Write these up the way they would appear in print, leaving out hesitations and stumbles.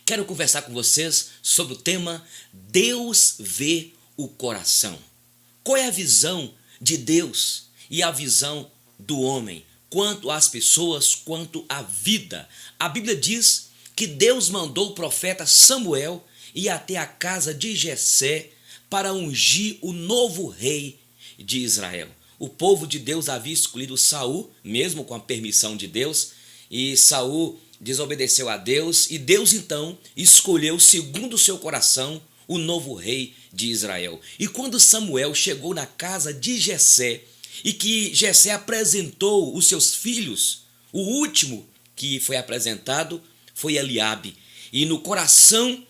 quero conversar com vocês sobre o tema Deus vê o coração. Qual é a visão de Deus e a visão do homem quanto às pessoas, quanto à vida? A Bíblia diz que Deus mandou o profeta Samuel ir até a casa de Jessé para ungir o novo rei de Israel. O povo de Deus havia escolhido Saul, mesmo com a permissão de Deus, e Saul desobedeceu a Deus, e Deus então escolheu, segundo o seu coração, o novo rei de Israel. E quando Samuel chegou na casa de Jessé, e que Jessé apresentou os seus filhos, o último que foi apresentado foi Eliabe. E no coração,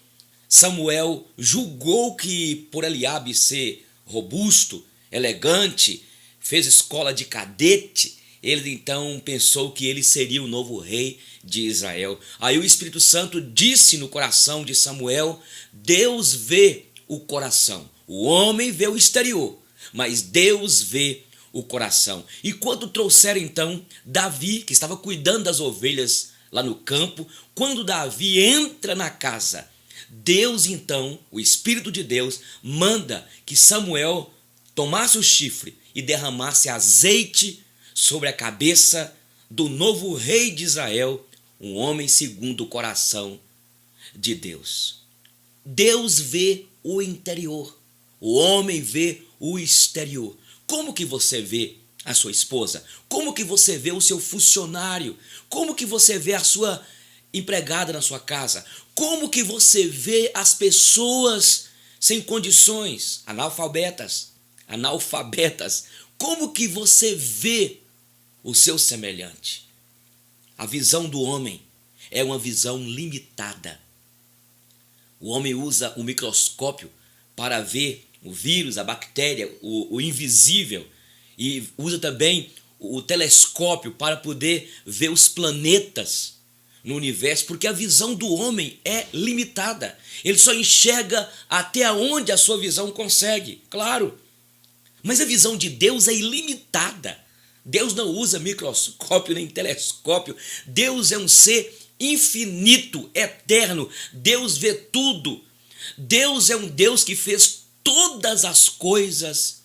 Samuel julgou que por Eliabe ser robusto, elegante, fez escola de cadete, ele então pensou que ele seria o novo rei de Israel. Aí o Espírito Santo disse no coração de Samuel: Deus vê o coração. O homem vê o exterior, mas Deus vê o coração. E quando trouxeram então Davi, que estava cuidando das ovelhas lá no campo, quando Davi entra na casa, Deus então, o Espírito de Deus, manda que Samuel tomasse o chifre e derramasse azeite sobre a cabeça do novo rei de Israel, um homem segundo o coração de Deus. Deus vê o interior, o homem vê o exterior. Como que você vê a sua esposa? Como que você vê o seu funcionário? Como que você vê a sua empregada na sua casa? Como que você vê as pessoas sem condições, analfabetas? Como que você vê o seu semelhante? A visão do homem é uma visão limitada. O homem usa o microscópio para ver o vírus, a bactéria, o invisível, e usa também o telescópio para poder ver os planetas no universo, porque a visão do homem é limitada. Ele só enxerga até onde a sua visão consegue, claro. Mas a visão de Deus é ilimitada. Deus não usa microscópio nem telescópio. Deus é um ser infinito, eterno. Deus vê tudo. Deus é um Deus que fez todas as coisas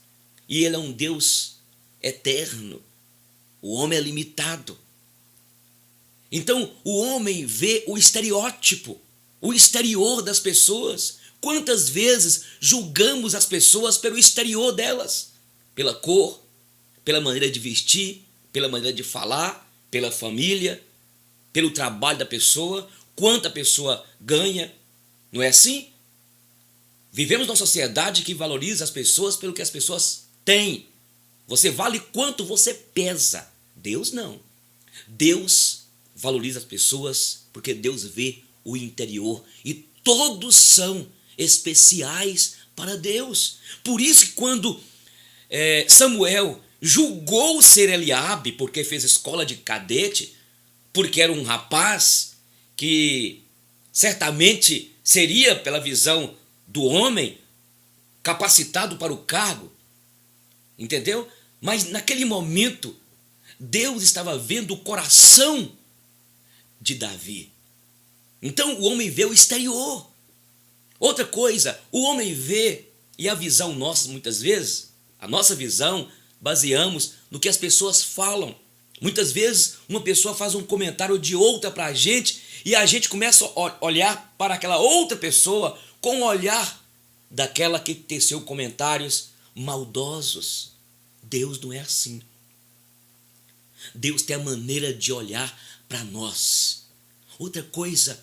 e Ele é um Deus eterno. O homem é limitado. Então o homem vê o estereótipo, o exterior das pessoas. Quantas vezes julgamos as pessoas pelo exterior delas? Pela cor, pela maneira de vestir, pela maneira de falar, pela família, pelo trabalho da pessoa, quanto a pessoa ganha. Não é assim? Vivemos numa sociedade que valoriza as pessoas pelo que as pessoas têm. Você vale quanto você pesa. Deus não. Deus valoriza as pessoas porque Deus vê o interior e todos são especiais para Deus. Por isso que quando Samuel julgou ser Eliabe, porque fez escola de cadete, porque era um rapaz que certamente seria, pela visão do homem, capacitado para o cargo, entendeu? Mas naquele momento, Deus estava vendo o coração de Davi. Então o homem vê o exterior. Outra coisa, o homem vê, e a visão nossa muitas vezes, a nossa visão, baseamos no que as pessoas falam. Muitas vezes uma pessoa faz um comentário de outra para a gente e a gente começa a olhar para aquela outra pessoa com o olhar daquela que teceu comentários maldosos. Deus não é assim. Deus tem a maneira de olhar para nós. Outra coisa,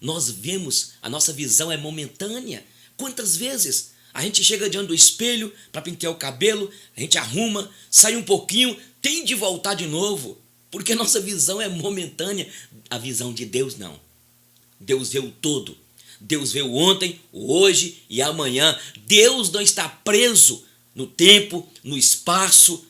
nós vemos, a nossa visão é momentânea. Quantas vezes a gente chega diante do espelho para pentear o cabelo, a gente arruma, sai um pouquinho, tem de voltar de novo, porque a nossa visão é momentânea. A visão de Deus não. Deus vê o todo. Deus vê o ontem, o hoje e amanhã. Deus não está preso no tempo, no espaço.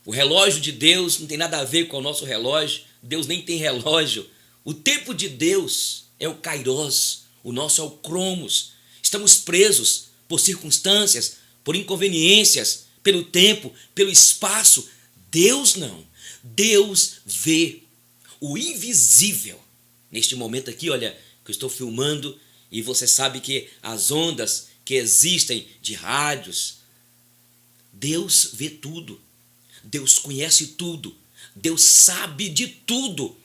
O relógio de Deus não tem nada a ver com o nosso relógio. Deus nem tem relógio. O tempo de Deus é o kairos, o nosso é o cromos. Estamos presos por circunstâncias, por inconveniências, pelo tempo, pelo espaço. Deus não. Deus vê o invisível. Neste momento aqui, olha, que eu estou filmando e você sabe que as ondas que existem de rádios, Deus vê tudo, Deus conhece tudo, Deus sabe de tudo.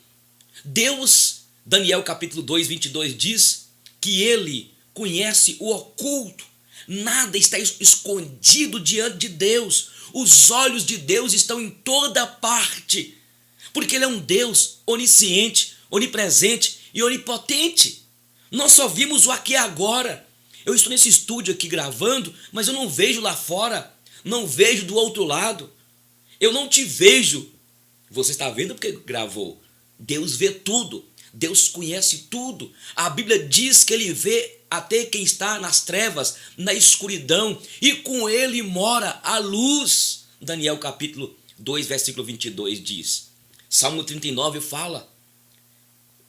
Deus, Daniel capítulo 2, 22 diz que Ele conhece o oculto, nada está escondido diante de Deus, os olhos de Deus estão em toda parte, porque Ele é um Deus onisciente, onipresente e onipotente. Nós só vimos o aqui e agora. Eu estou nesse estúdio aqui gravando, mas eu não vejo lá fora, não vejo do outro lado, eu não te vejo. Você está vendo porque gravou. Deus vê tudo, Deus conhece tudo. A Bíblia diz que Ele vê até quem está nas trevas, na escuridão, e com Ele mora a luz. Daniel capítulo 2, versículo 22 diz. Salmo 39 fala: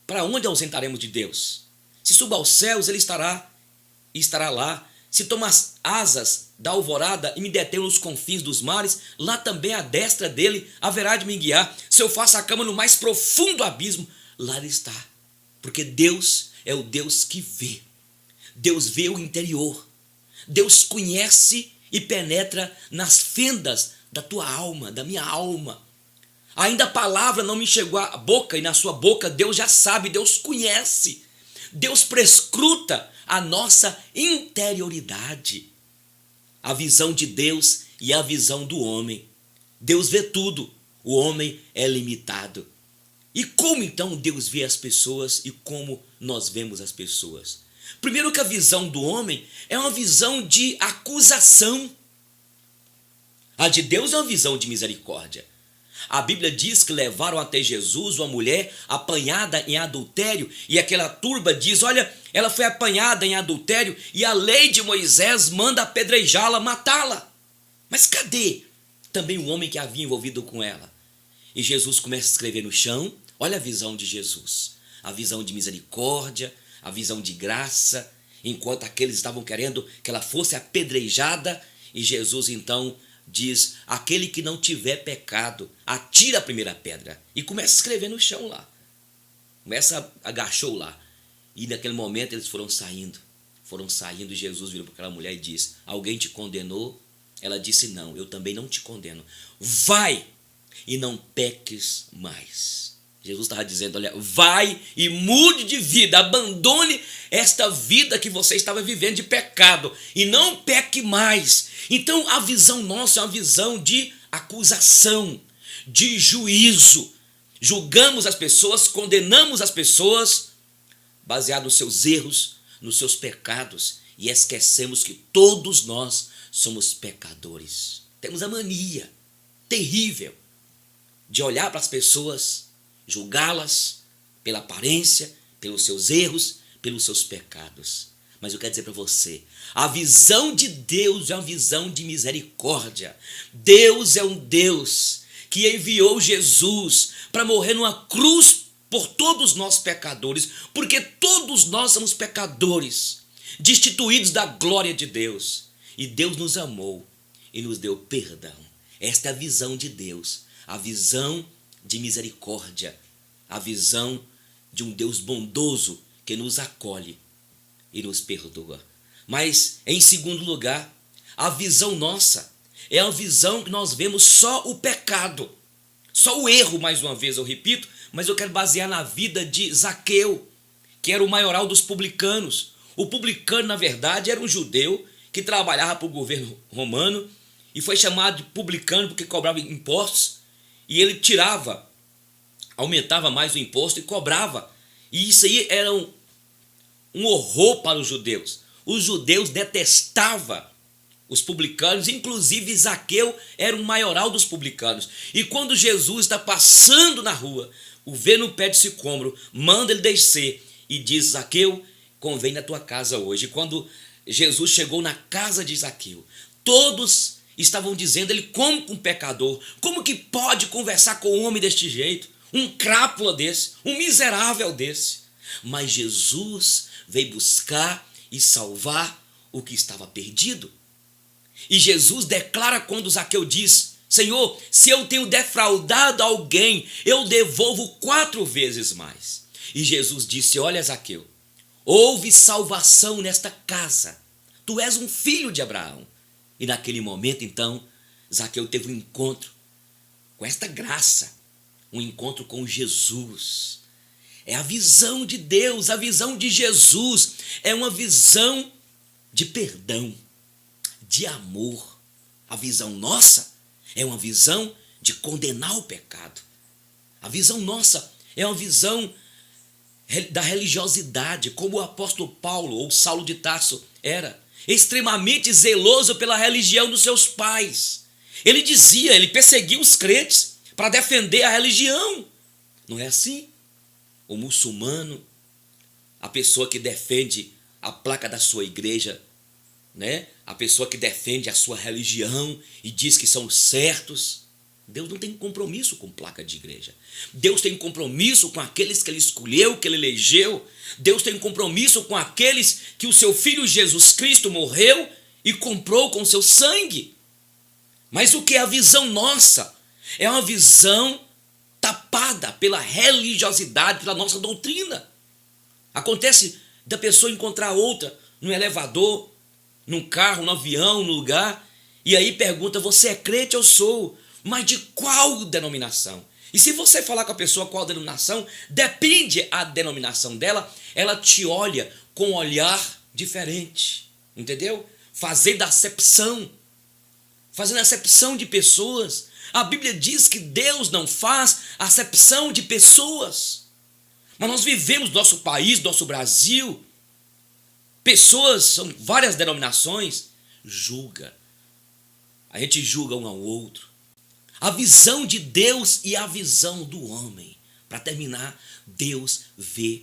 para onde ausentaremos de Deus? Se suba aos céus, Ele estará lá. Se toma as asas da alvorada e me detém nos confins dos mares, lá também a destra dele haverá de me guiar. Se eu faço a cama no mais profundo abismo, lá Ele está. Porque Deus é o Deus que vê. Deus vê o interior. Deus conhece e penetra nas fendas da tua alma, da minha alma. Ainda a palavra não me chegou à boca, e na sua boca Deus já sabe, Deus conhece. Deus prescruta a nossa interioridade. A visão de Deus e a visão do homem. Deus vê tudo, o homem é limitado. E como então Deus vê as pessoas e como nós vemos as pessoas? Primeiro que a visão do homem é uma visão de acusação. A de Deus é uma visão de misericórdia. A Bíblia diz que levaram até Jesus uma mulher apanhada em adultério, e aquela turba diz: olha, ela foi apanhada em adultério e a lei de Moisés manda apedrejá-la, matá-la. Mas cadê também o homem que havia envolvido com ela? E Jesus começa a escrever no chão. Olha a visão de Jesus, a visão de misericórdia, a visão de graça, enquanto aqueles estavam querendo que ela fosse apedrejada, e Jesus então diz: aquele que não tiver pecado, atira a primeira pedra. E começa a escrever no chão lá. Agachou lá. E naquele momento eles foram saindo. Jesus virou para aquela mulher e disse: alguém te condenou? Ela disse: não, eu também não te condeno. Vai e não peques mais. Jesus estava dizendo: olha, vai e mude de vida, abandone esta vida que você estava vivendo de pecado e não peque mais. Então a visão nossa é uma visão de acusação, de juízo. Julgamos as pessoas, condenamos as pessoas baseado nos seus erros, nos seus pecados, e esquecemos que todos nós somos pecadores. Temos a mania terrível de olhar para as pessoas, julgá-las pela aparência, pelos seus erros, pelos seus pecados. Mas eu quero dizer para você, a visão de Deus é uma visão de misericórdia. Deus é um Deus que enviou Jesus para morrer numa cruz por todos nós pecadores, porque todos nós somos pecadores, destituídos da glória de Deus. E Deus nos amou e nos deu perdão. Esta é a visão de Deus, a visão de misericórdia, a visão de um Deus bondoso que nos acolhe e nos perdoa. Mas, em segundo lugar, a visão nossa é uma visão que nós vemos só o pecado, só o erro. Mais uma vez eu repito, mas eu quero basear na vida de Zaqueu, que era o maioral dos publicanos. O publicano, na verdade, era um judeu que trabalhava para o governo romano e foi chamado de publicano porque cobrava impostos, e ele aumentava mais o imposto e cobrava. E isso aí era um horror para os judeus. Os judeus detestavam os publicanos, inclusive Zaqueu era o maioral dos publicanos. E quando Jesus está passando na rua, o vê no pé de sicômoro, manda ele descer e diz: Zaqueu, convém na tua casa hoje. E quando Jesus chegou na casa de Zaqueu, todos estavam dizendo: ele come com um pecador, como que pode conversar com um homem deste jeito, um crápula desse, um miserável desse? Mas Jesus veio buscar e salvar o que estava perdido. E Jesus declara quando Zaqueu diz: Senhor, se eu tenho defraudado alguém, eu devolvo 4 vezes mais. E Jesus disse: olha, Zaqueu, houve salvação nesta casa. Tu és um filho de Abraão. E naquele momento, então, Zaqueu teve um encontro com esta graça, um encontro com Jesus. É a visão de Deus, a visão de Jesus. É uma visão de perdão, de amor. A visão nossa é uma visão de condenar o pecado. A visão nossa é uma visão da religiosidade, como o apóstolo Paulo ou Saulo de Tarso era, extremamente zeloso pela religião dos seus pais. Ele dizia, ele perseguia os crentes para defender a religião. Não é assim? O muçulmano, a pessoa que defende a placa da sua igreja, né? A pessoa que defende a sua religião e diz que são os certos, Deus não tem compromisso com placa de igreja. Deus tem compromisso com aqueles que ele escolheu, que ele elegeu. Deus tem compromisso com aqueles que o seu filho Jesus Cristo morreu e comprou com seu sangue. Mas o que é a visão nossa? É uma visão tapada pela religiosidade, pela nossa doutrina. Acontece da pessoa encontrar outra no elevador, num carro, no avião, no lugar, e aí pergunta, você é crente? Eu sou. Mas de qual denominação? E se você falar com a pessoa qual denominação, depende a denominação dela, ela te olha com um olhar diferente, entendeu? Fazendo acepção de pessoas. A Bíblia diz que Deus não faz acepção de pessoas. Mas nós vivemos no nosso país, nosso Brasil, pessoas, são várias denominações, julga. A gente julga um ao outro. A visão de Deus e a visão do homem. Para terminar, Deus vê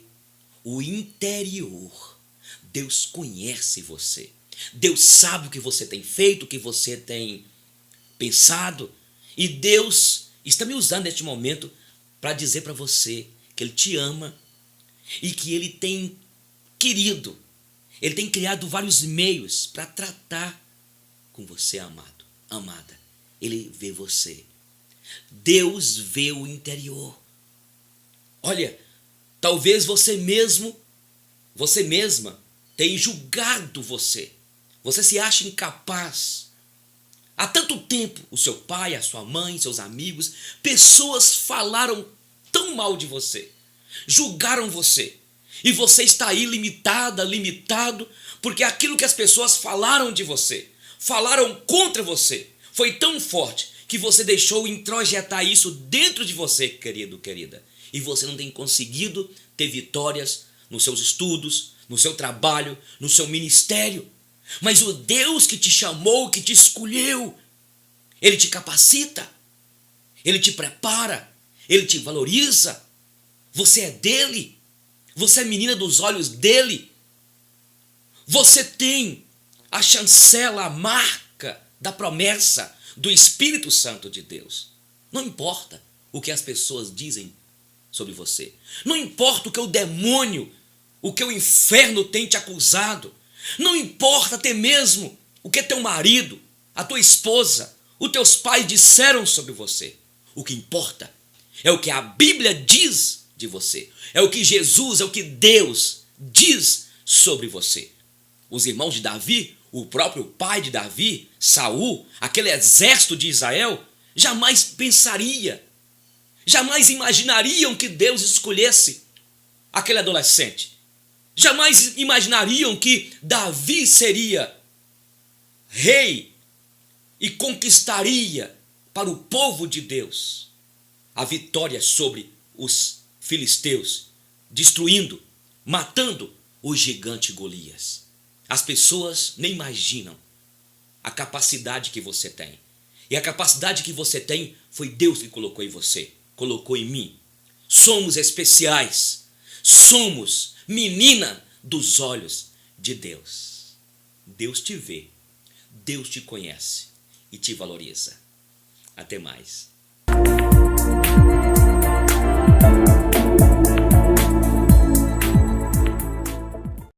o interior. Deus conhece você. Deus sabe o que você tem feito, o que você tem pensado. E Deus está me usando neste momento para dizer para você que Ele te ama e que Ele tem querido. Ele tem criado vários meios para tratar com você, amado, amada. Ele vê você. Deus vê o interior. Olha, talvez você mesma tenha julgado você. Você se acha incapaz. Há tanto tempo, o seu pai, a sua mãe, seus amigos, pessoas falaram tão mal de você, julgaram você. E você está aí limitado, porque aquilo que as pessoas falaram de você, falaram contra você, foi tão forte que você deixou introjetar isso dentro de você, querido, querida. E você não tem conseguido ter vitórias nos seus estudos, no seu trabalho, no seu ministério. Mas o Deus que te chamou, que te escolheu, Ele te capacita, Ele te prepara, Ele te valoriza. Você é dele, você é menina dos olhos dele. Você tem a chancela, a marca da promessa do Espírito Santo de Deus. Não importa o que as pessoas dizem sobre você. Não importa o que o demônio, o que o inferno tem te acusado. Não importa até mesmo o que teu marido, a tua esposa, os teus pais disseram sobre você. O que importa é o que a Bíblia diz de você. É o que Jesus, é o que Deus diz sobre você. Os irmãos de Davi, o próprio pai de Davi, Saul, aquele exército de Israel, jamais pensaria, jamais imaginariam que Deus escolhesse aquele adolescente. Jamais imaginariam que Davi seria rei e conquistaria para o povo de Deus a vitória sobre os filisteus, destruindo, matando o gigante Golias. As pessoas nem imaginam a capacidade que você tem. E a capacidade que você tem foi Deus que colocou em você, colocou em mim. Somos especiais, somos menina dos olhos de Deus. Deus te vê, Deus te conhece e te valoriza. Até mais.